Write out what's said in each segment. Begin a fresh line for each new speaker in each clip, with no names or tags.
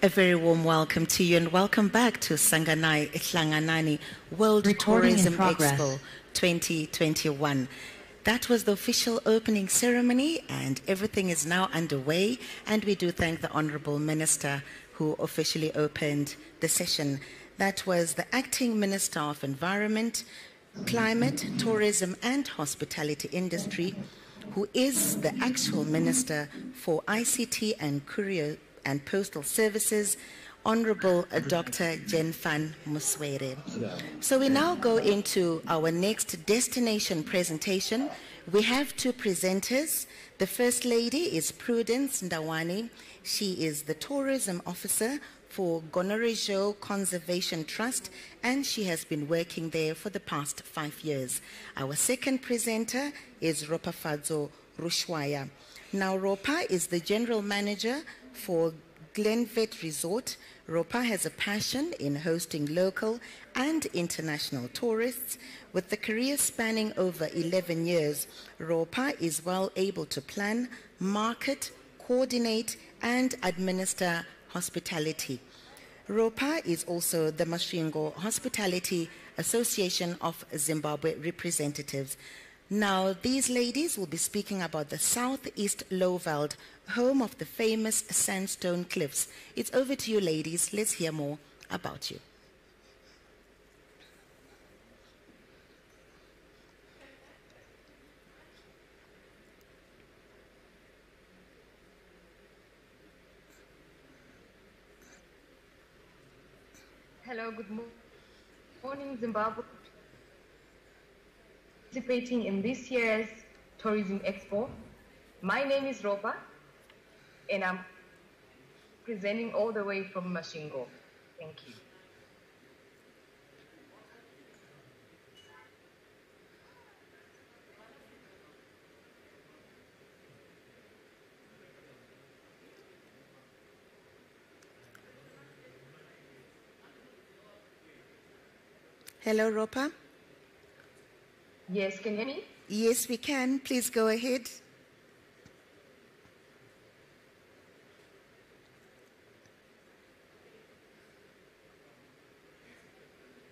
A very warm welcome to you and welcome back to Sanganai Hlanganani World Tourism Expo 2021. That was the official opening ceremony and everything is now underway, and we do thank the Honourable Minister who officially opened the session. That was the Acting Minister of Environment, Climate, Tourism and Hospitality Industry, who is the actual Minister for ICT and Courier and Postal Services, Honorable Dr. Jenfan Muswere. So we now go into our next destination presentation. We have two presenters. The First Lady is Prudence Ndawani. She is the Tourism Officer for Gonorejo Conservation Trust, and she has been working there for the past 5 years. Our second presenter is Ropafadzo Rushwaya. Now, Ropa is the General Manager for Glenvet Resort. Ropa has a passion in hosting local and international tourists. With the career spanning over 11 years, Ropa is well able to plan, market, coordinate, and administer hospitality. Ropa is also the Masvingo Hospitality Association of Zimbabwe representatives. Now, these ladies will be speaking about the Southeast Lowveld, home of the famous Sandstone cliffs. It's over to you, ladies. Let's hear more about you.
Hello, good morning, Zimbabwe. Participating in this year's Tourism Expo. My name is Ropa, and I'm presenting all the way from Masvingo. Thank you.
Hello, Ropa.
Yes, can you hear me?
Yes, we can. Please go ahead.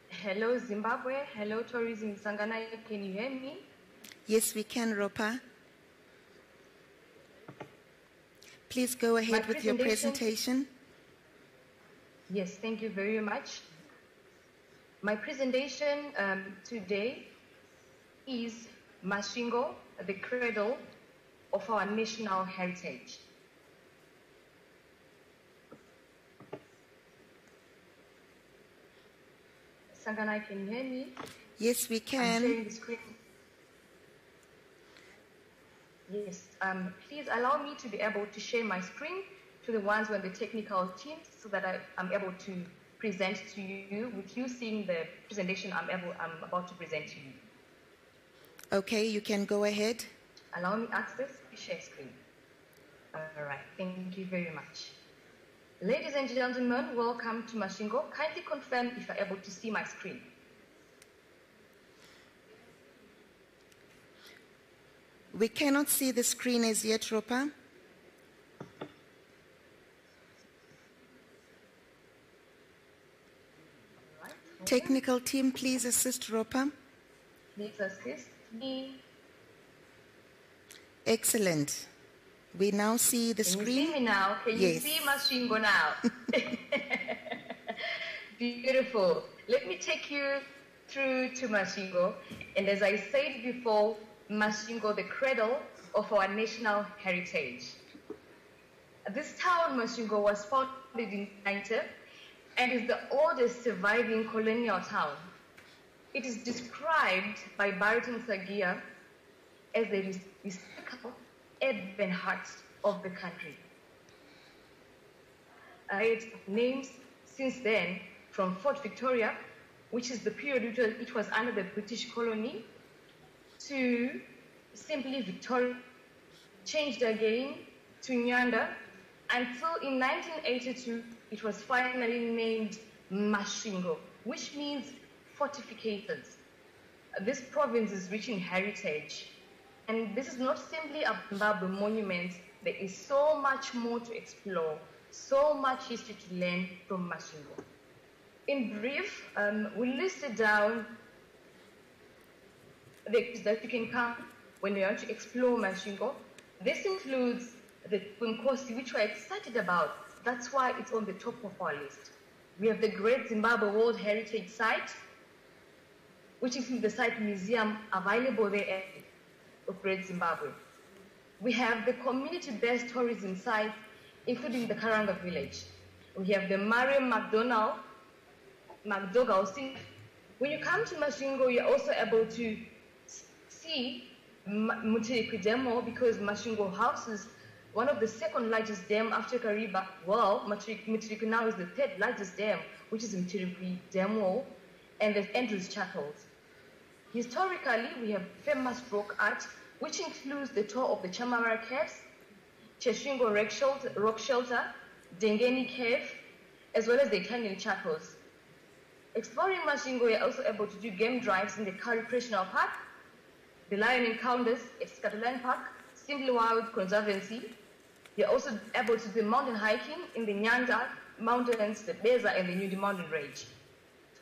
Hello, Zimbabwe. Hello, Tourism Sanganai. Can you hear me?
Yes, we can, Ropa. Please go ahead with your presentation.
Yes, thank you very much. My presentation today is Masvingo the Cradle of our national heritage. Sanganai, can you hear me?
Yes, we can.
I'm sharing the screen. Yes, please allow me to be able to share my screen to the ones who are the technical team so that I'm able to present to you with you seeing the presentation I'm about to present to you.
Okay, you can go ahead.
Allow me access to share screen. All right, thank you very much. Ladies and gentlemen, welcome to Masvingo. Kindly confirm if you're able to see my screen.
We cannot see the screen as yet, Ropa.
Right, okay.
Technical team, please assist Ropa.
Please assist me.
Excellent. We now see the screen.
Can you see me now? Can you see Masvingo now? Beautiful. Let me take you through to Masvingo. And as I said before, Masvingo the Cradle of our national heritage. This town, Masvingo, was founded in 1990 and is the oldest surviving colonial town. It is described by Barton Sagia as the historical urban heart of the country. Its names since then from Fort Victoria, which is the period it was under the British colony, to simply Victoria, changed again to Nyanda, until in 1982 it was finally named Masvingo, which means fortificators. This province is rich in heritage. And this is not simply a Zimbabwe monument. There is so much more to explore. So much history to learn from Masvingo. In brief, we listed down the that you can come when you want to explore Masvingo. This includes the Kwinkosi, which we're excited about. That's why it's on the top of our list. We have the Great Zimbabwe World Heritage Site, which is the site museum available there of Great Zimbabwe. We have the community-based tourism sites, including the Karanga village. We have the Mariam McDougall Sink. When you come to Masvingo, you're also able to see Mutirikwi Dam, because Masvingo houses one of the second largest dam after Kariba. Well, Mutirikwi now is the third largest dam, which is Mutirikwi Dam, and the Andrews Chapels. Historically, we have famous rock art, which includes the tour of the Chamara Caves, Cheshingo Rock Shelter, Dengeni Cave, as well as the Italian chapels. Exploring Masvingo, we are also able to do game drives in the Kari Recreational Park, the Lion Encounters at Scotland Park, Simply Wild Conservancy. You're also able to do mountain hiking in the Nyanda Mountains, the Beza, and the Nudi Mountain Range.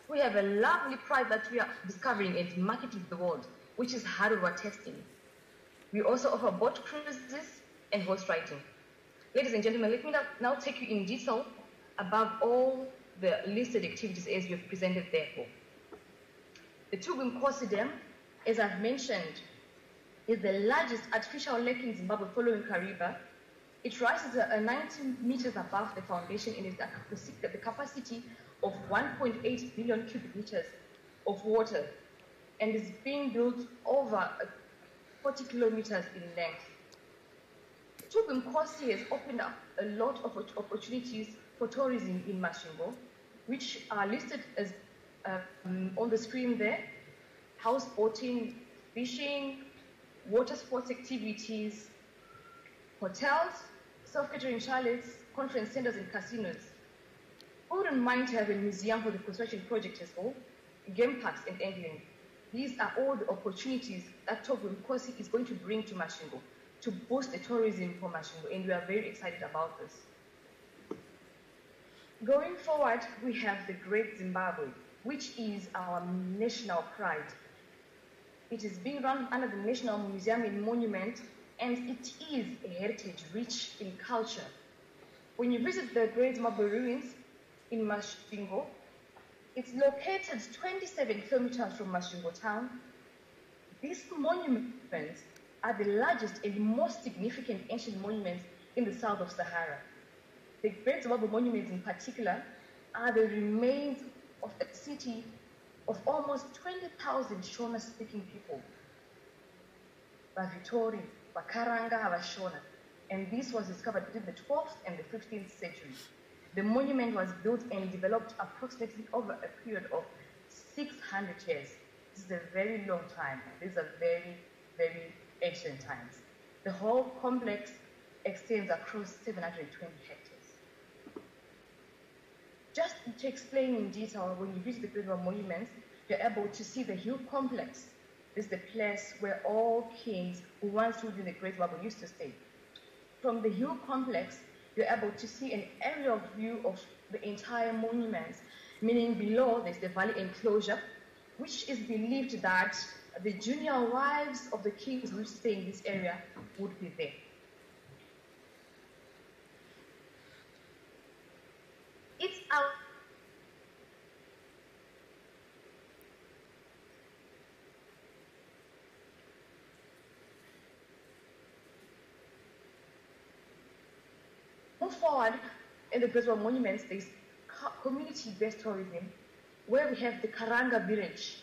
We have a lovely prize that we are discovering and marketing to the world, which is hardware testing. We also offer boat cruises and horse riding. Ladies and gentlemen, let me now take you in detail about all the listed activities as we have presented therefore. The Kwinkosi Dam, as I've mentioned, is the largest artificial lake in Zimbabwe following Kariba. It rises 19 meters above the foundation and is at the capacity of 1.8 billion cubic meters of water, and is being built over 40 kilometers in length. Kwinkosi has opened up a lot of opportunities for tourism in Masvingo, which are listed as on the screen there: houseboating, fishing, water sports activities, hotels, self-catering chalets, conference centers, and casinos. I wouldn't mind to have a museum for the construction project as well, game parks and angling. These are all the opportunities that Kwinkosi is going to bring to Masvingo to boost the tourism for Masvingo, and we are very excited about this. Going forward, we have the Great Zimbabwe, which is our national pride. It is being run under the National Museum and Monument, and it is a heritage rich in culture. When you visit the Great Zimbabwe ruins in Masvingo, it's located 27 kilometers from Masvingo town. These monuments are the largest and most significant ancient monuments in the south of Sahara. The Great Zimbabwe monuments in particular are the remains of a city of almost 20,000 Shona-speaking people. Vavitori, Vakaranga, Vashona. And this was discovered between the 12th and the 15th century. The monument was built and developed approximately over a period of 600 years. This is a very long time. These are very, very ancient times. The whole complex extends across 720 hectares. Just to explain in detail, when you visit the Great Zimbabwe monuments, you're able to see the hill complex. This is the place where all kings who once ruled in the Great Zimbabwe used to stay. From the hill complex, you're able to see an aerial view of the entire monuments, meaning below there's the valley enclosure, which is believed that the junior wives of the kings who stay in this area would be there. It's our move forward in the Great Zimbabwe monuments. There's community-based tourism, where we have the Karanga village,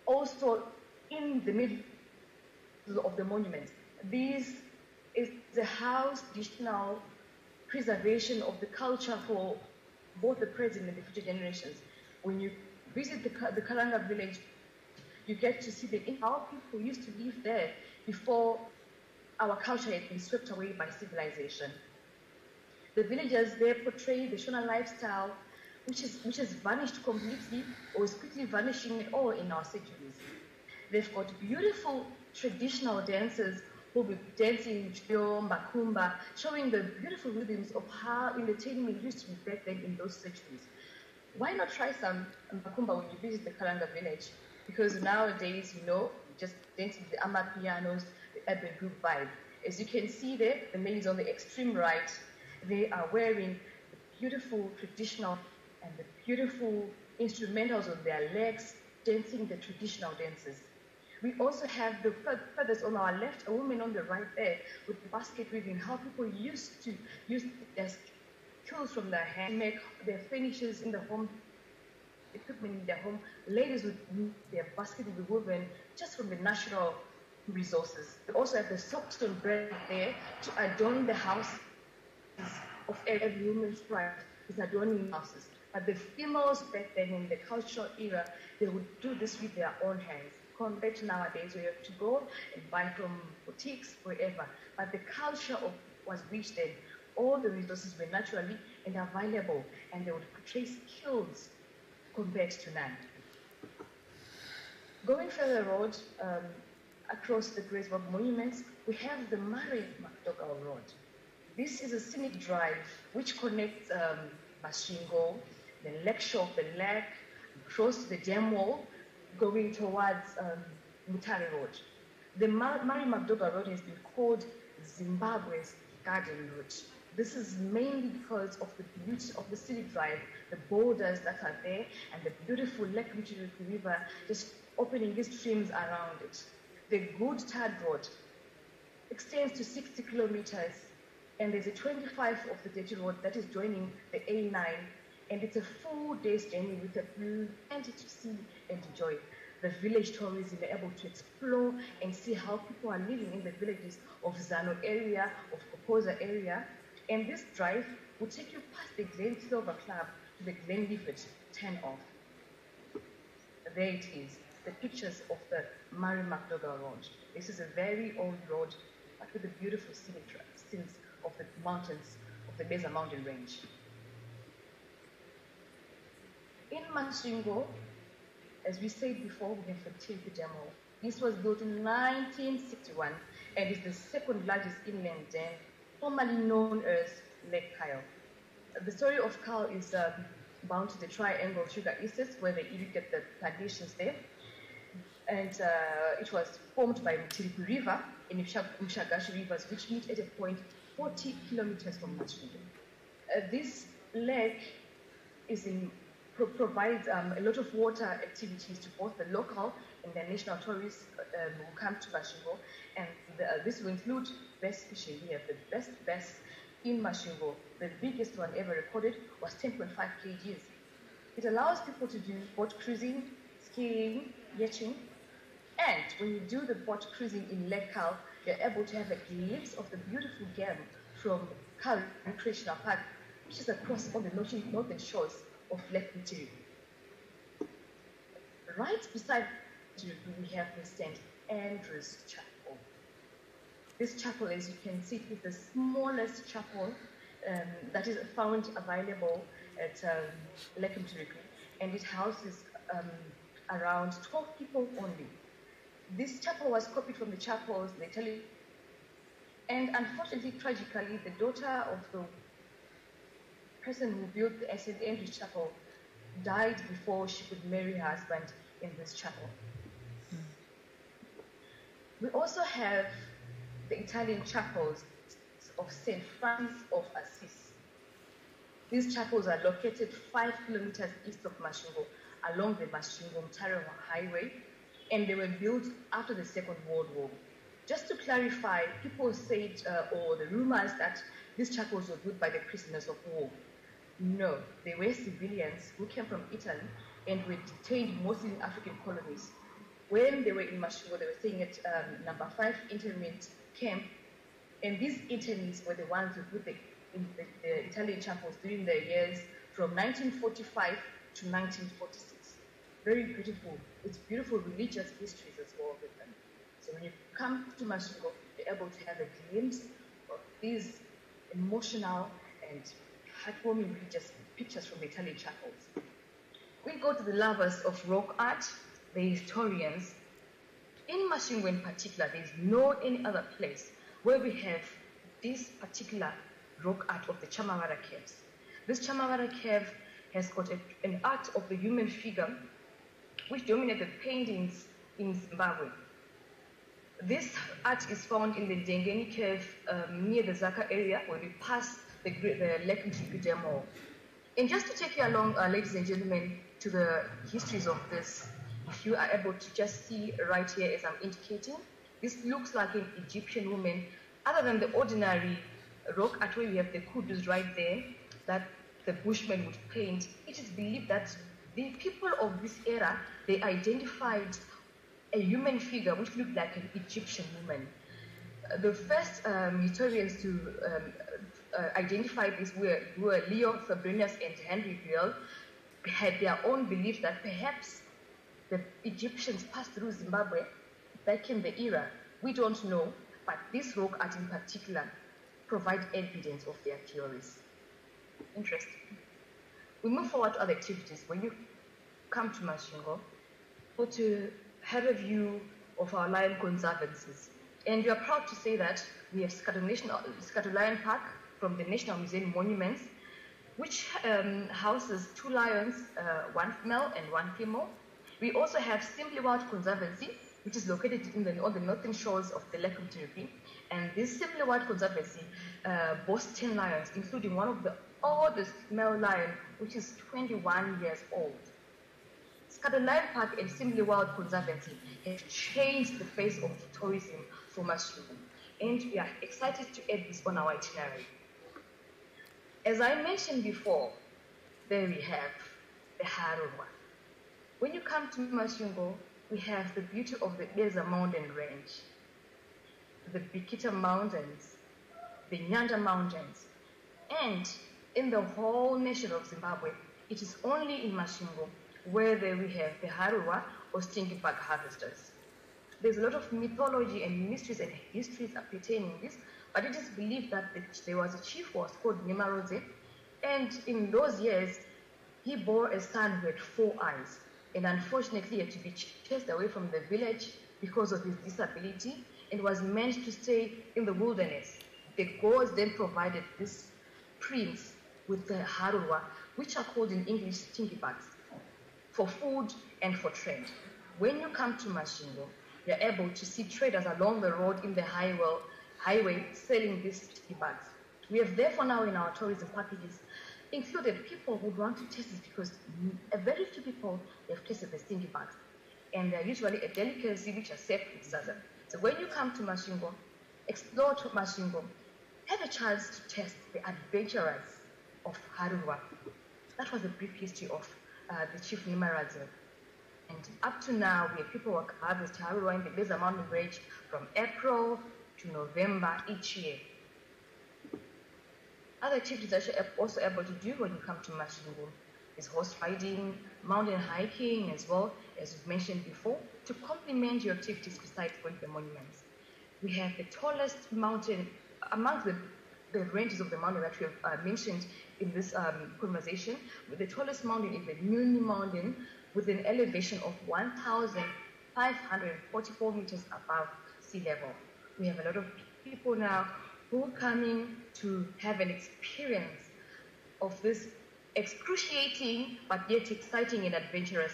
also in the middle of the monuments. This is the house traditional preservation of the culture for both the present and the future generations. When you visit the Karanga village, you get to see how people used to live there before our culture had been swept away by civilization. The villagers there portray the Shona lifestyle, which has vanished completely or is quickly vanishing at all in our centuries. They've got beautiful traditional dances who will be dancing Kumba, showing the beautiful rhythms of how entertainment used to be back then in those centuries. Why not try some Kumba when you visit the Kalanga village? Because nowadays, just dancing the amapianos, the urban group vibe. As you can see there, the ladies on the extreme right, they are wearing the beautiful traditional and the beautiful instrumentals on their legs, dancing the traditional dances. We also have the feathers on our left, a woman on the right there with basket weaving, how people used to use their skills from their hand, make their finishes in the home, equipment in their home. Ladies would their basket would be woven just from the natural resources. We also have the soapstone bread there to adorn the houses of every woman's pride, is adorning houses. But the females back then in the cultural era, they would do this with their own hands. Compared to nowadays, where you have to go and buy from boutiques, wherever. But the culture was rich then. All the resources were naturally and available, and they would portray skills compared to none. Going further road, across the Graceburg monuments, we have the Masvingo Road. This is a scenic drive which connects Masvingo, the lake shore of the lake, across the dam wall, going towards Mutare Road. The Masvingo Road has been called Zimbabwe's Garden Route. This is mainly because of the beauty of the city drive, the boulders that are there, and the beautiful Lake River just opening its streams around it. The Good Tide Road extends to 60 kilometers, and there's a 25 of the Dirty Road that is joining the A9, and it's a full day's journey with plenty to see and enjoy. The village tourism are able to explore and see how people are living in the villages of Zano area, of Kopoza area, and this drive will take you past the Glen Silver Club to the Glenlivet turn-off. There it is, the pictures of the Masvingo Road. This is a very old road, but with the beautiful scenes of the mountains, of the Beza mountain range. In Masvingo, as we said before, we have the Tilpi Dam. This was built in 1961 and is the second largest inland dam, formerly known as Lake Kyle. The story of Kyle is bound to the triangle sugar estates where they irrigate the plantations there. And it was formed by Mtiripi River and Mshagashi rivers, which meet at a point 40 kilometers from Masvingo. This lake provides a lot of water activities to both the local and the national tourists who come to Masvingo, and this will include bass fishing. We have the best bass in Masvingo. The biggest one ever recorded was 10.5 kgs. It allows people to do boat cruising, skiing, yachting, and when you do the boat cruising in Lake Kal, you're able to have a glimpse of the beautiful game from Kal Recreational Park, which is across all the northern shores of Lake Mtiri. Right beside Mtiri, we have the St. Andrew's Chapel. This chapel, as you can see, is the smallest chapel that is found available at Lake Mtiri, and it houses around 12 people only. This chapel was copied from the chapels in Italy, and unfortunately, tragically, the daughter of the person who built the St. Andrew's Chapel died before she could marry her husband in this chapel. We also have the Italian chapels of St. Francis of Assisi. These chapels are located 5 kilometers east of Masvingo, along the Masvingo-Mtare highway, and they were built after the Second World War. Just to clarify, people said, or the rumors that these chapels were built by the prisoners of war. No, they were civilians who came from Italy and were detained mostly in African colonies. When they were in Masvingo, they were staying at number 5 internment camp, and these internees were the ones who built the Italian chapels during the years from 1945 to 1946. Very beautiful. It's beautiful religious histories as well with them. So when you come to Masvingo, you're able to have a glimpse of these emotional and heartwarming religious pictures from the Italian chapels. We go to the lovers of rock art, the historians. In Masvingo in particular, there is no any other place where we have this particular rock art of the Chamavara caves. This Chamavara cave has got an art of the human figure which dominated paintings in Zimbabwe. This art is found in the Dengeni cave near the Zaka area where we pass the Lake Mtipidemo. And just to take you along, ladies and gentlemen, to the histories of this, if you are able to just see right here as I'm indicating, this looks like an Egyptian woman, other than the ordinary rock art where we have the kudus right there that the Bushmen would paint. It is believed that the people of this era, they identified a human figure which looked like an Egyptian woman. The first historians to identify this were Leo Fabrinius and Henry Biel, had their own belief that perhaps the Egyptians passed through Zimbabwe back in the era. We don't know, but this rock art in particular provide evidence of their theories. Interesting. We move forward to other activities. When you come to Masvingo, or to have a view of our lion conservancies. And we are proud to say that we have Scato Lion Park from the National Museum Monuments, which houses 2 lions, 1 male and 1 female. We also have Simply Wild Conservancy, which is located on the northern shores of the Lake Mtiripi. And this Simply Wild Conservancy boasts 10 lions, including one of the oldest male lion, which is 21 years old. Scato Lion Park and Simply Wild Conservancy have changed the face of tourism for Masvingo, and we are excited to add this on our itinerary. As I mentioned before, there we have the Harurwa. When you come to Masvingo, we have the beauty of the Beza Mountain Range, the Bikita Mountains, the Nyanda Mountains, and in the whole nation of Zimbabwe, it is only in Masvingo where there we have the Harurwa or stinky bug harvesters. There's a lot of mythology and mysteries and histories pertaining this, but it is believed that there was a chief who was called Nimarodze, and in those years, he bore a son who had 4 eyes, and unfortunately had to be chased away from the village because of his disability, and was meant to stay in the wilderness. The gods then provided this prince with the Harurwa, which are called in English stinky bugs, for food and for trade. When you come to Masvingo, you're able to see traders along the road in the highway selling these stinky bugs. We have therefore now in our tourism packages included people who want to test it because very few people have tasted the stinky bugs. And they're usually a delicacy which are served with zaza. So when you come to Masvingo, explore to Masvingo, have a chance to test the adventurers of Harurwa. That was a brief history of the Chief Nimaradze. And up to now, we have people who harvest Harurwa in the Beza Mountain Range from April to November each year. Other activities that you're also able to do when you come to Masvingo is horse riding, mountain hiking as well, as we've mentioned before, to complement your activities besides going to the monuments. We have the tallest mountain, amongst the ranges of the mountain that we have mentioned in this conversation, the tallest mountain is the Nyuni Mountain with an elevation of 1,544 meters above sea level. We have a lot of people now who are coming to have an experience of this excruciating but yet exciting and adventurous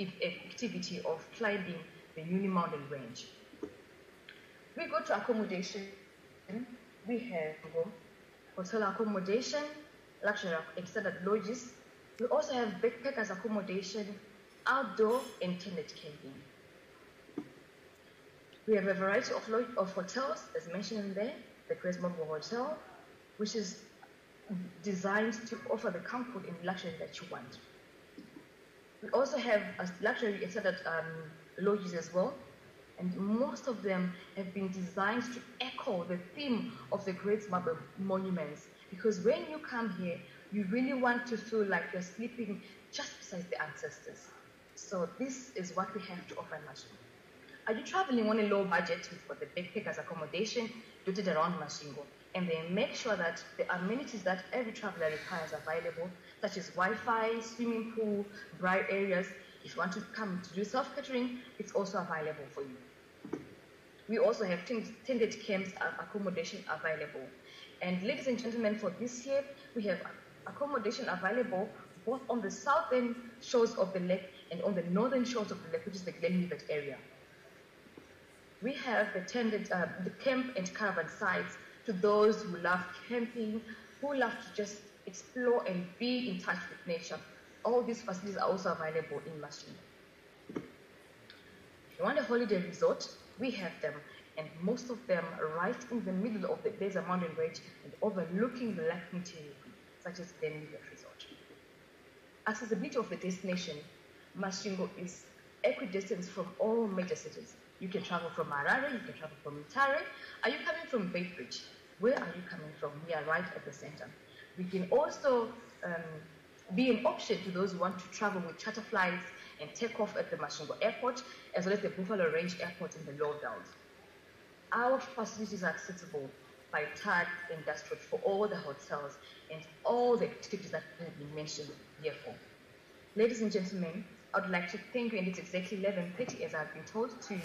activity of climbing the Nyuni Mountain Range. We go to accommodation. We have hotel accommodation, luxury extended lodges. We also have backpackers accommodation, outdoor and tented camping. We have a variety of hotels, as mentioned there. The Grace Mobile Hotel, which is designed to offer the comfort and luxury that you want. We also have a luxury extended lodges as well, and most of them have been designed to echo the theme of the Great Marble Monuments, because when you come here, you really want to feel like you're sleeping just beside the ancestors. So this is what we have to offer in Masvingo. Are you traveling on a low budget? We've got the backpackers accommodation dotted around Masvingo, and they make sure that the amenities that every traveler requires are available, such as Wi-Fi, swimming pool, bright areas. If you want to come to do self-catering, it's also available for you. We also have tended camps accommodation available. And ladies and gentlemen, for this year, we have accommodation available both on the southern shores of the lake and on the northern shores of the lake, which is the Glenlivet area. We have the camp and caravan sites to those who love camping, who love to just explore and be in touch with nature. All these facilities are also available in Masvingo. If you want a holiday resort, we have them, and most of them are right in the middle of the Desert Mountain Range and overlooking the Lake Muteri, such as Glenlivet Resort. Accessibility of the destination, Masvingo is equidistant from all major cities. You can travel from Harare, you can travel from Mutare. Are you coming from Beitbridge? Where are you coming from? We are right at the center. We can also be an option to those who want to travel with charter flights and take off at the Masvingo Airport, as well as the Buffalo Range Airport in the Lowveld. Our facilities are accessible by tag industrial for all the hotels and all the activities that have been mentioned here for. Ladies and gentlemen, I would like to thank you, and it's exactly 11:30 as I've been told to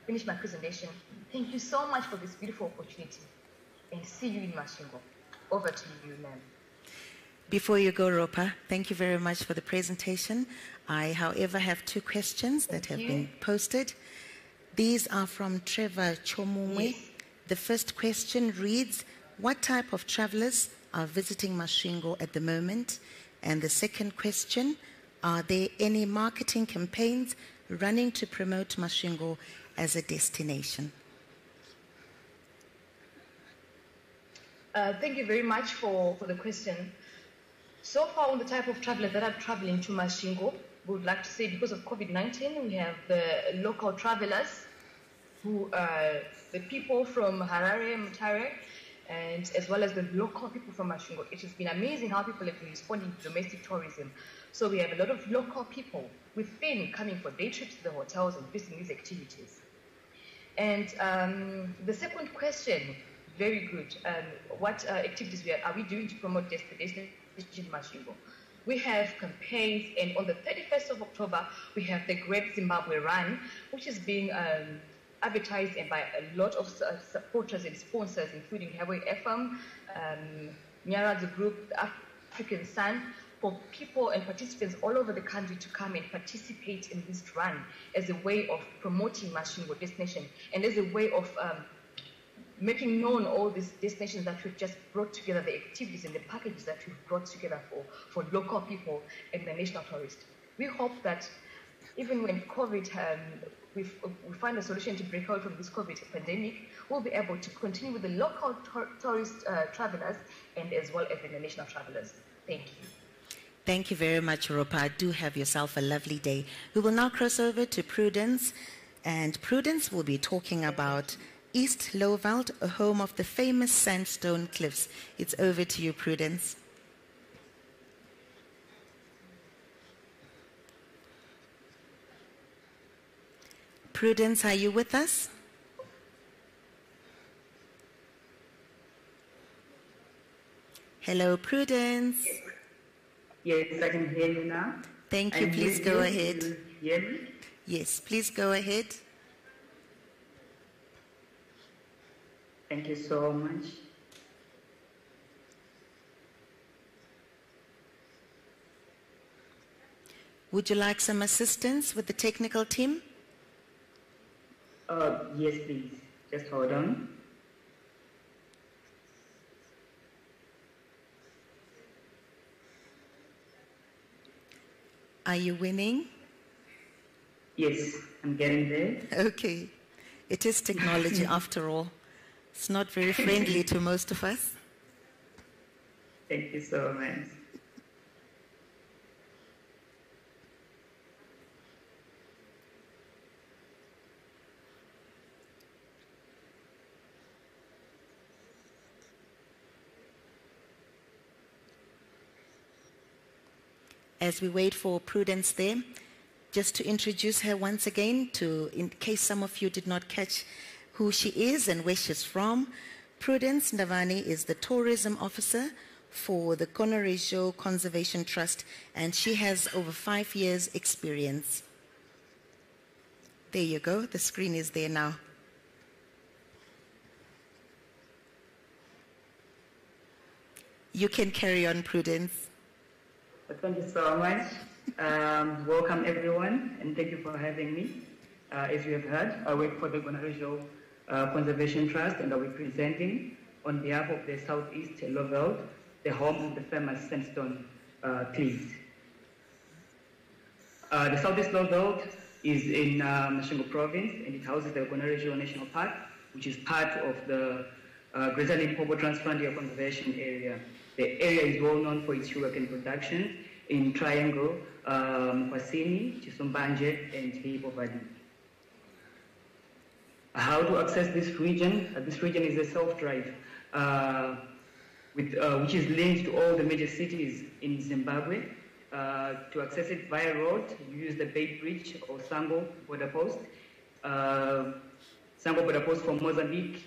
finish my presentation. Thank you so much for this beautiful opportunity, and see you in Masvingo. Over to you, ma'am.
Before you go, Ropa, thank you very much for the presentation. I, however, have two questions that have been posted. These are from Trevor Chomumwe.
Yes.
The first question reads, what type of travelers are visiting Masvingo at the moment? And the second question, are there any marketing campaigns running to promote Masvingo as a destination?
Thank you very much for the question. So far on the type of travelers that are traveling to Masvingo, we would like to say because of COVID-19, we have the local travelers who are the people from Harare, Mutare, and as well as the local people from Masvingo. It has been amazing how people have been responding to domestic tourism. So we have a lot of local people within coming for day trips to the hotels and visiting these activities. And the second question, very good. What activities are we doing to promote destination Masvingo? We have campaigns, and on the 31st of October, we have the Great Zimbabwe Run, which is being advertised by a lot of supporters and sponsors, including Highway FM, Nyara's Group, the African Sun, for people and participants all over the country to come and participate in this run as a way of promoting Masvingo destination and as a way of making known all these destinations that we've just brought together, the activities and the packages that we've brought together for local people and the national tourists. We hope that even when COVID, we find a solution to break out from this COVID pandemic, we'll be able to continue with the local tourist travelers and as well as the national travelers. Thank you.
Thank you very much, Ropa. Do have yourself a lovely day. We will now cross over to Prudence, and Prudence will be talking about East Lowveld, a home of the famous Sandstone cliffs. It's over to you, Prudence. Prudence, are you with us? Hello, Prudence.
Yes, I can hear you now.
Thank you. Please go ahead.
Can you hear me?
Yes, please go ahead.
Thank you so much.
Would you like some assistance with the technical team?
Yes, please. Just hold on.
Are you winning?
Yes, I'm getting there.
Okay. It is technology after all. It's not very friendly to most of us.
Thank you so much.
As we wait for Prudence there, just to introduce her once again, in case some of you did not catch who she is and where she's from, Prudence Ndavani is the tourism officer for the Konorejo Conservation Trust, and she has over 5 years experience. There you go, the screen is there now. You can carry on, Prudence.
Thank you so much. Welcome everyone, and thank you for having me. As you have heard, I work for the Konorejo Conservation Trust, and I'll be presenting on behalf of the Southeast Lowveld, the home of the famous Sandstone cliffs. The Southeast Lowveld is in Masvingo province, and it houses the Konorejo National Park, which is part of the Greater Limpopo Transfrontier Conservation Area. The area is well known for its sugarcane production in Triangle, Kwasini, Chisumbanje, and Hipo Valley. How to access this region? This region is a self-drive, which is linked to all the major cities in Zimbabwe. To access it via road, you use the Bay Bridge or Sango border post. Sango border post from Mozambique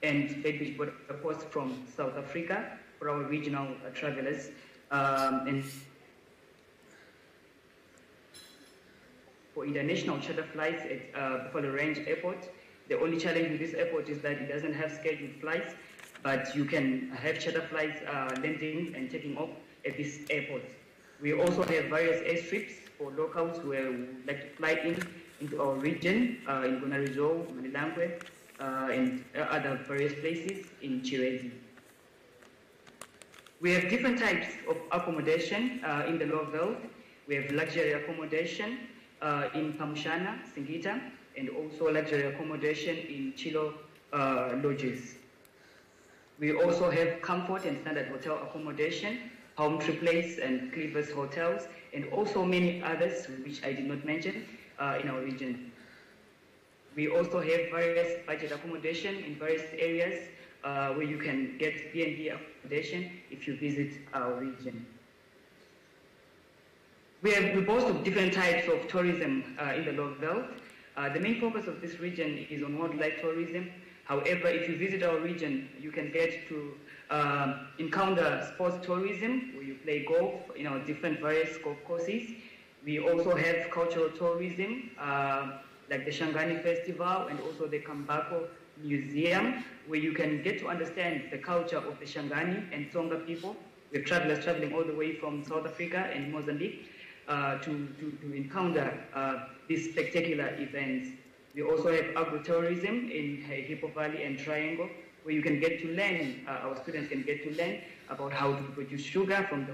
and Bay Bridge border post from South Africa for our regional travelers. And for international charter flights at Buffalo Range Airport, the only challenge with this airport is that it doesn't have scheduled flights, but you can have charter flights landing and taking off at this airport. We also have various airstrips for locals who would like to fly into our region, in Konorejo, Malilangwe, and other various places in Chirezi. We have different types of accommodation in the Lowveld. We have luxury accommodation in Pamushana, Singita, and also luxury accommodation in Chilo lodges. We also have comfort and standard hotel accommodation, Home Tree Place and Clippers hotels, and also many others which I did not mention in our region. We also have various budget accommodation in various areas where you can get B&B accommodation if you visit our region. We boast of different types of tourism in the Lowveld. The main focus of this region is on wildlife tourism. However, if you visit our region, you can get to encounter sports tourism, where you play golf in our different various golf courses. We also have cultural tourism, like the Shangani Festival and also the Kambako Museum, where you can get to understand the culture of the Shangani and Tonga people. We have travelers traveling all the way from South Africa and Mozambique to encounter these spectacular events. We also have agro-tourism in Hipo Valley and Triangle, where you can get to learn, our students can get to learn about how to produce sugar from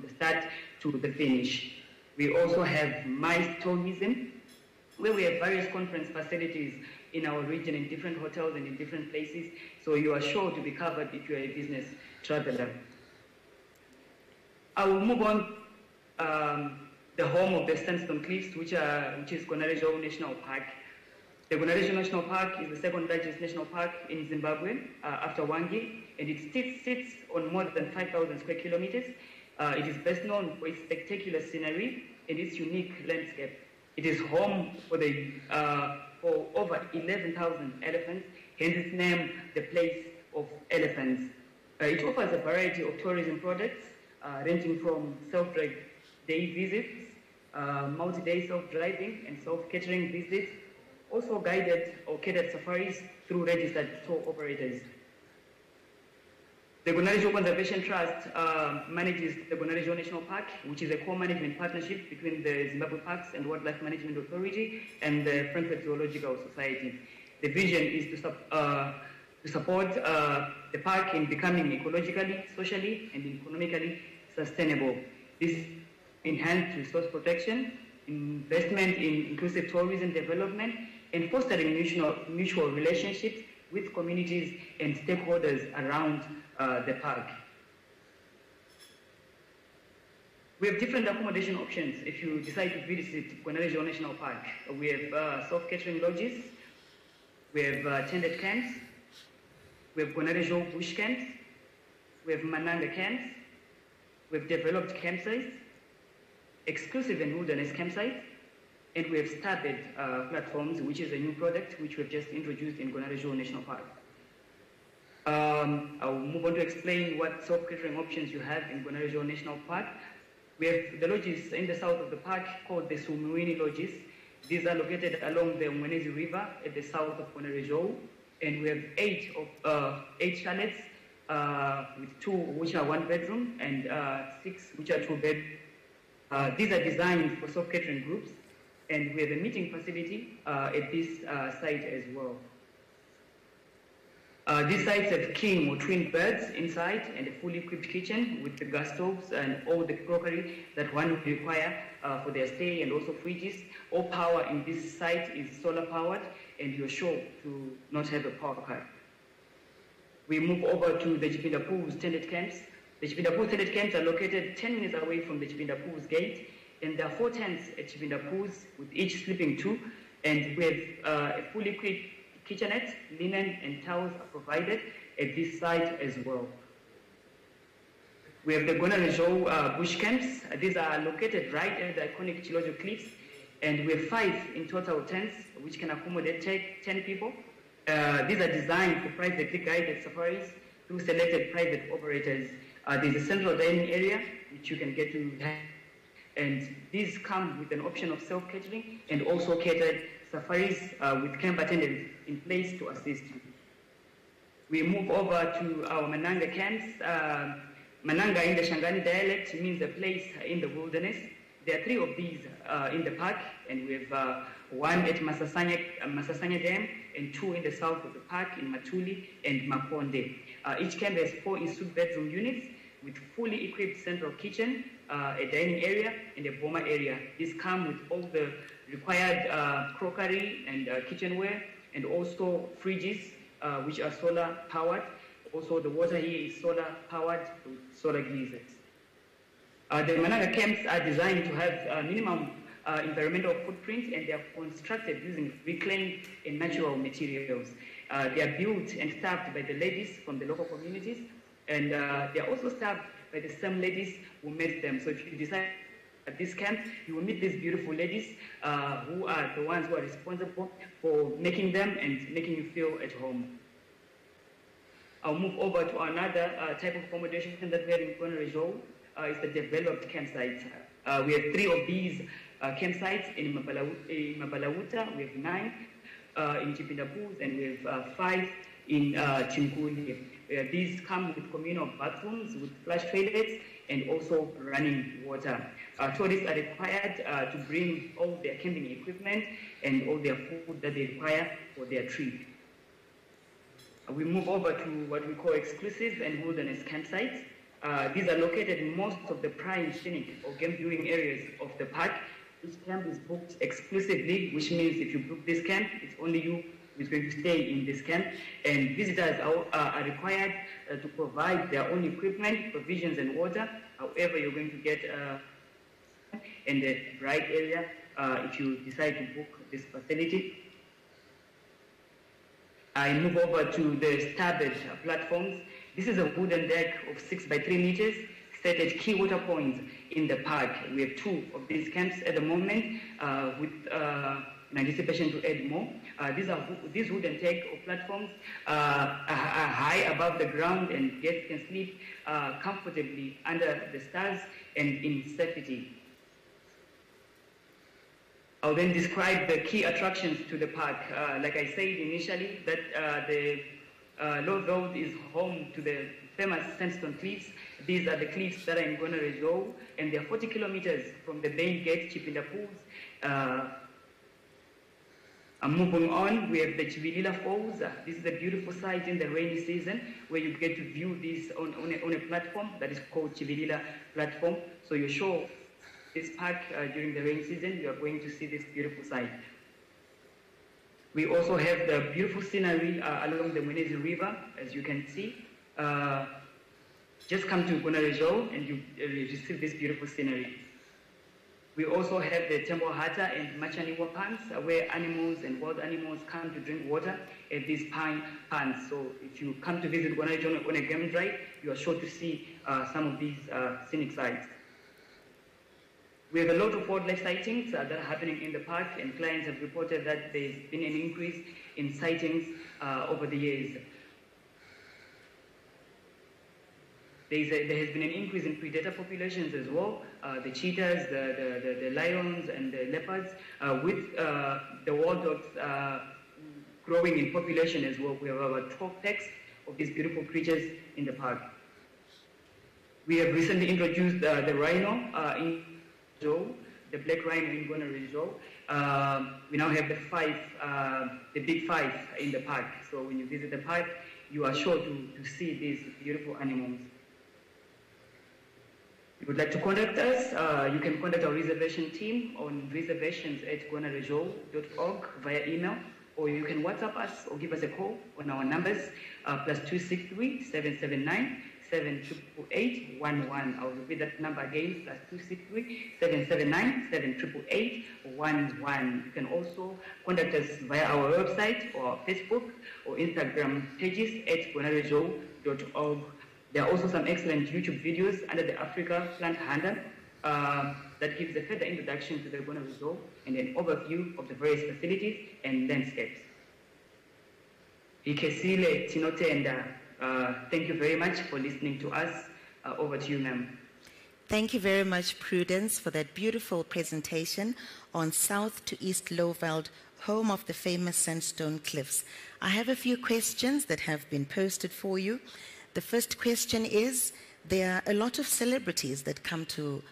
the start to the finish. We also have MICE tourism, where we have various conference facilities in our region, in different hotels and in different places, so you are sure to be covered if you are a business traveler. I will move on the home of the Sandstone Cliffs, which is Konorejo National Park. The Konorejo National Park is the second largest national park in Zimbabwe after Wangi, and it sits on more than 5,000 square kilometers. It is best known for its spectacular scenery and its unique landscape. It is home for over 11,000 elephants, hence its name, the place of elephants. It offers a variety of tourism products, ranging from self-drive day visits, multi-day self-driving and self-catering visits, also guided or catered safaris through registered tour operators. The Konorejo Conservation Trust manages the Konorejo National Park, which is a co-management partnership between the Zimbabwe Parks and Wildlife Management Authority and the Frankfurt Zoological Society. The vision is to support the park in becoming ecologically, socially, and economically sustainable. This enhanced resource protection, investment in inclusive tourism development, and fostering mutual relationships with communities and stakeholders around the park. We have different accommodation options if you decide to visit Konorejo National Park. We have self-catering lodges, we have tended camps, we have Konorejo bush camps, we have Mananga camps, we have developed campsites, exclusive and wilderness campsites, and we have started platforms, which is a new product which we've just introduced in Konorejo National Park. I'll move on to explain what self-catering options you have in Gonarejo National Park. We have the lodges in the south of the park called the Sumuini Lodges. These are located along the Mwenezi River at the south of Gonarejo. And we have eight chalets with 2 which are 1 bedroom and 6 which are 2 bed. These are designed for self-catering groups, and we have a meeting facility at this site as well. These sites have king or twin beds inside and a fully equipped kitchen with the gas stoves and all the crockery that one would require for their stay, and also fridges. All power in this site is solar powered, and you're sure to not have a power cut. We move over to the Chipinda Pools tented camps. The Chipinda Pools tented camps are located 10 minutes away from the Chipinda Pools gate, and there are 4 tents at Chipinda Pools with each sleeping 2, and we have a fully equipped kitchenette, linen and towels are provided at this site as well. We have the Gonarejo bush camps. These are located right at the iconic Chilojo Cliffs, and we have 5 in total tents which can accommodate 10 people. These are designed for privately guided safaris through selected private operators. There's a central dining area which you can get to, and these come with an option of self-catering and also catered safaris with camp attendants in place to assist you. We move over to our Mananga camps. Mananga in the Shangani dialect means a place in the wilderness. There are 3 of these in the park, and we have 1 at Masasanya Dam and 2 in the south of the park in Matuli and Makonde. Each camp has 4 in-suite bedroom units with fully equipped central kitchen, a dining area, and a boma area. These come with all the required crockery and kitchenware, and also fridges, which are solar powered. Also, the water here is solar powered with solar geysers. The Mananga camps are designed to have a minimum environmental footprint, and they are constructed using reclaimed and natural materials. They are built and staffed by the ladies from the local communities, and they are also staffed by the same ladies who made them. So if you decide at this camp, you will meet these beautiful ladies who are the ones who are responsible for making them and making you feel at home. I'll move over to another type of accommodation that we have in Gonarejo. It's the developed campsites. We have 3 of these campsites in Mabalawuta. We have 9 in Chipinda Pools, and we have 5 in Chinkuli. These come with communal bathrooms with flush toilets and also running water. Tourists are required to bring all their camping equipment and all their food that they require for their trip. We move over to what we call exclusive and wilderness campsites. These are located in most of the prime scenic or game viewing areas of the park. Each camp is booked exclusively, which means if you book this camp, it's only you who's going to stay in this camp. And visitors are required to provide their own equipment, provisions and water. However, you're going to get in the right area if you decide to book this facility. I move over to the starboard platforms. This is a wooden deck of 6 by 3 meters set at key water points in the park. We have 2 of these camps at the moment with in anticipation to add more. These wooden deck or platforms are high above the ground, and guests can sleep comfortably under the stars and in safety. I'll then describe the key attractions to the park. Like I said initially, that the Lowveld is home to the famous Sandstone cliffs. These are the cliffs that are in Gonarejo, and they are 40 kilometers from the main gate, Chipinda Pools. Moving on, we have the Chivilila Falls. This is a beautiful site in the rainy season where you get to view this on a platform that is called Chivilila Platform. So you're sure this park during the rainy season, you are going to see this beautiful site. We also have the beautiful scenery along the Mwenezi River, as you can see. Just come to Gonarejo and you receive this beautiful scenery. We also have the Tembo Hata and Machaniwa ponds, where animals and wild animals come to drink water at these pine ponds. So if you come to visit Gonarejo on a game drive, you are sure to see some of these scenic sites. We have a lot of wildlife sightings that are happening in the park, and clients have reported that there's been an increase in sightings over the years. There has been an increase in predator populations as well, the cheetahs, the lions, and the leopards, with the wild dogs growing in population as well. We have about 12 packs of these beautiful creatures in the park. We have recently introduced the rhino in Joe, the black rhino in Gonarejo. We now have the big five in the park. So when you visit the park, you are sure to see these beautiful animals. If you would like to contact us, you can contact our reservation team on reservations@gonarejo.org via email, or you can WhatsApp us or give us a call on our numbers, +263 779 78811. I'll repeat that number again, +263 779 78811. You can also contact us via our website or Facebook or Instagram pages @gonarejo.org. There are also some excellent YouTube videos under the Africa Plant Hunter that gives a further introduction to the Gonarejo and an overview of the various facilities and landscapes. Ikesile Tinotenda. Thank you very much for listening to us. Over to you, ma'am.
Thank you very much, Prudence, for that beautiful presentation on South to East Lowveld, home of the famous Sandstone cliffs. I have a few questions that have been posted for you. The first question is, there are a lot of celebrities that come to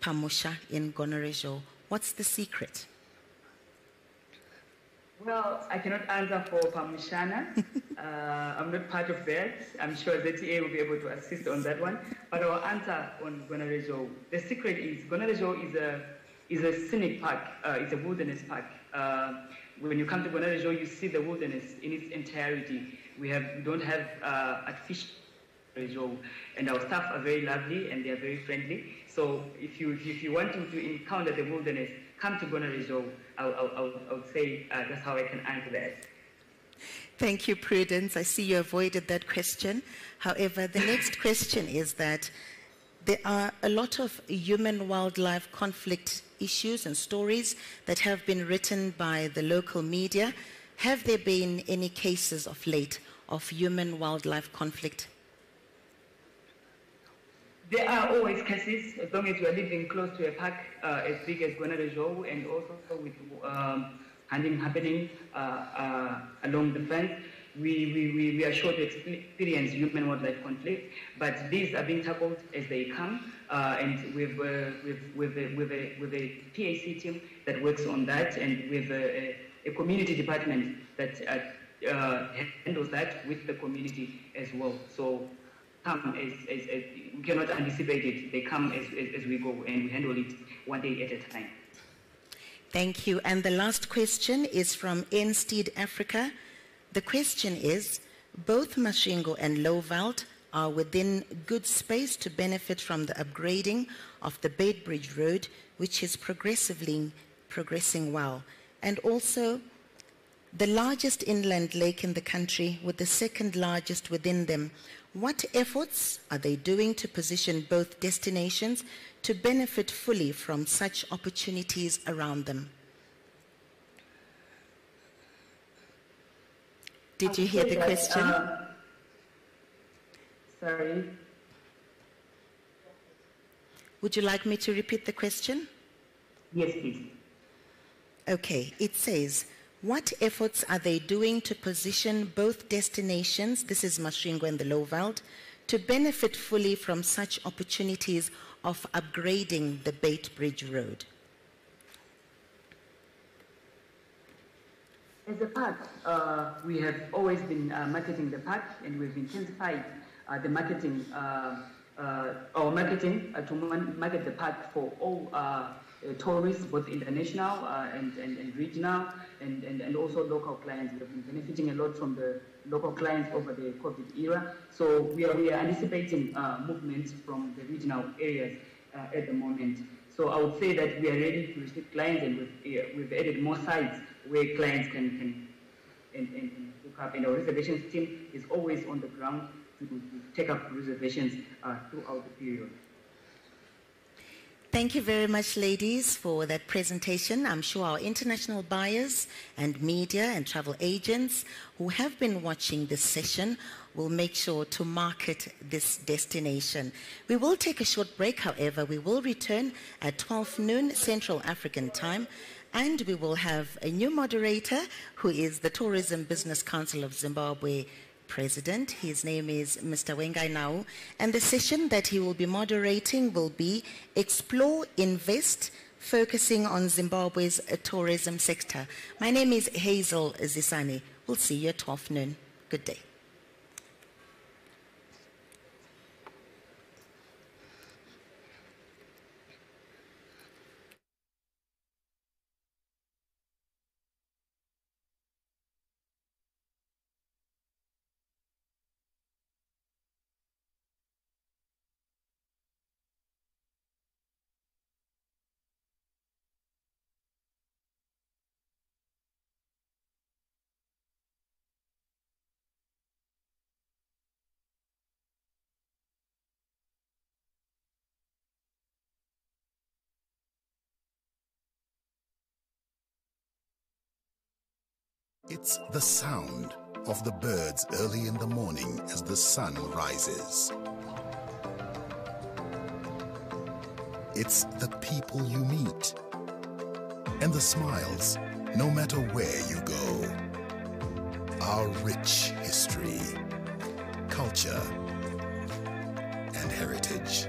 Pamusha in Gonarejo. What's the secret?
Well, I cannot answer for Pamushana. I'm not part of that. I'm sure ZTA will be able to assist on that one. But I'll answer on Gonarejo. The secret is Gonarejo is a scenic park. It's a wilderness park. When you come to Gonarejo, you see the wilderness in its entirety. We don't have artificial Gonarejo, and our staff are very lovely and they are very friendly. So if you want to encounter the wilderness, come to Gonarejo. I would say that's how I can answer that.
Thank you, Prudence. I see you avoided that question. However, the next question is that there are a lot of human-wildlife conflict issues and stories that have been written by the local media. Have there been any cases of late of human-wildlife conflict?
There are always cases, as long as you are living close to a park as big as Gonarejo, and also with hunting happening along the fence. We are sure to experience human-wildlife conflict, but these are being tackled as they come, and with a PAC team that works on that, and with a community department that handles that with the community as well. So come as we cannot anticipate it. They come as we go, and we handle it one day at a time.
Thank you. And the last question is from Ensteed Africa. The question is, both Masvingo and Lowveld are within good space to benefit from the upgrading of the Beitbridge Road, which is progressing well. And also, the largest inland lake in the country with the second largest within them. What efforts are they doing to position both destinations to benefit fully from such opportunities around them? Did you hear the question?
Sorry.
Would you like me to repeat the question?
Yes, please.
Okay, it says, what efforts are they doing to position both destinations, this is Masvingo and the Lowveld, to benefit fully from such opportunities of upgrading the Beitbridge Road?
As a park, we have always been marketing the park, and we've intensified the marketing, our marketing to market the park for all tourists, both international and regional, and also local clients. We have been benefiting a lot from the local clients over the COVID era. So we are anticipating movements from the regional areas at the moment. So I would say that we are ready to receive clients, and we've added more sites where clients can hook up. And our reservations team is always on the ground to take up reservations throughout the period.
Thank you very much, ladies, for that presentation. I'm sure our international buyers and media and travel agents who have been watching this session will make sure to market this destination. We will take a short break, however. We will return at 12 noon Central African time, and we will have a new moderator who is the Tourism Business Council of Zimbabwe President. His name is Mr. Wengai Nau, and the session that he will be moderating will be Explore, Invest, focusing on Zimbabwe's tourism sector. My name is Hazel Zisani. We'll see you at 12 noon. Good day.
It's the sound of the birds early in the morning as the sun rises. It's the people you meet and the smiles no matter where you go. Our rich history, culture, and heritage.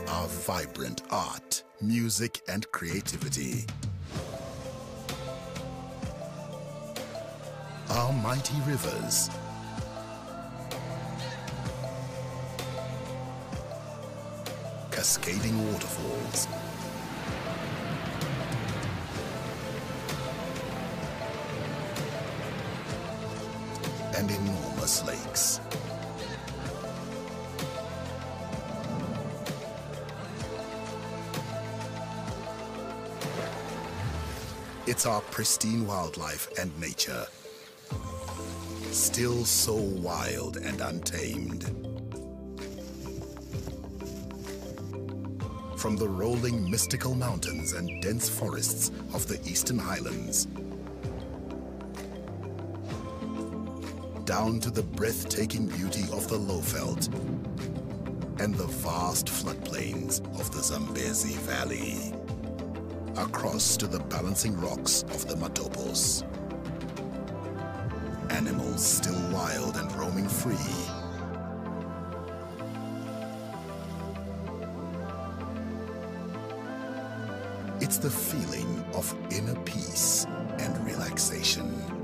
Our vibrant art, music, and creativity. Our mighty rivers. Cascading waterfalls. And enormous lakes. It's our pristine wildlife and nature, still so wild and untamed. From the rolling mystical mountains and dense forests of the Eastern Highlands, down to the breathtaking beauty of the Lowveld and the vast floodplains of the Zambezi Valley, across to the balancing rocks of the Matopos. Animals still wild and roaming free. It's the feeling of inner peace and relaxation.